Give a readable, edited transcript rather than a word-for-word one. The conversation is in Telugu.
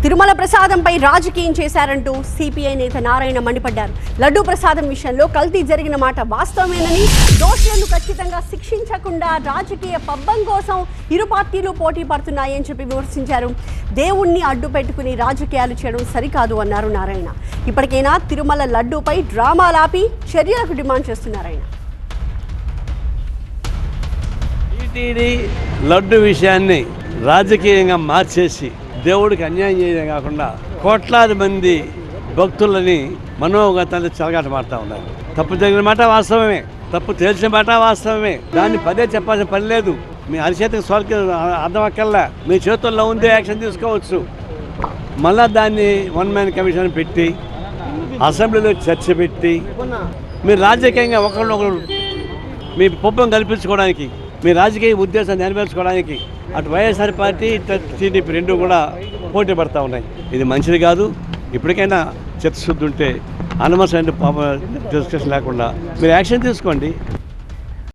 తిరుమల ప్రసాదంపై రాజకీయం చేశారంటూ సిపిఐ నేత నారాయణ మండిపడ్డారు. లడ్డూ ప్రసాదం విషయంలో కల్తీ జరిగిన మాట వాస్తవమేనని, దోషులను ఖచ్చితంగా శిక్షించకుండా రాజకీయ పబ్బం కోసం ఇరు పార్టీలు పోటీ పడుతున్నాయని చెప్పి విమర్శించారు. దేవుణ్ణి అడ్డు పెట్టుకుని రాజకీయాలు చేయడం సరికాదు అన్నారు నారాయణ. ఇప్పటికైనా తిరుమల లడ్డూపై డ్రామాలాపి చర్యలకు డిమాండ్ చేస్తున్నారు ఆయన. టీటీడీ లడ్డు విషయాన్ని రాజకీయంగా మార్చేసి దేవుడికి అన్యాయం చేయడం కాకుండా కోట్లాది మంది భక్తులని మనోగతాన్ని చెలగాటమాడుతూ ఉన్నారు. తప్పు జరిగిన మాట వాస్తవమే, తప్పు తెలిసిన మాట వాస్తవమే. దాన్ని పదే చెప్పాల్సిన పని లేదు. మీ అరిచేతకు స్వర్గ అర్థం అక్కర్లా, మీ చేతుల్లో ఉందే యాక్షన్ తీసుకోవచ్చు. మళ్ళా దాన్ని వన్ మ్యాన్ కమిషన్ పెట్టి అసెంబ్లీలో చర్చ పెట్టి మీరు రాజకీయంగా ఒకరినొకరు మీ పబ్బం కల్పించుకోవడానికి, మీ రాజకీయ ఉద్దేశాన్ని నెరవేర్చుకోవడానికి అటు వైఎస్ఆర్ పార్టీ ఇటు టీడీపీ రెండు కూడా పోటీ పడుతూ ఉన్నాయి. ఇది మంచిది కాదు. ఇప్పటికైనా చిత్తశుద్ధి ఉంటే అనవసరమైన డిస్కషన్ లేకుండా మీరు యాక్షన్ తీసుకోండి.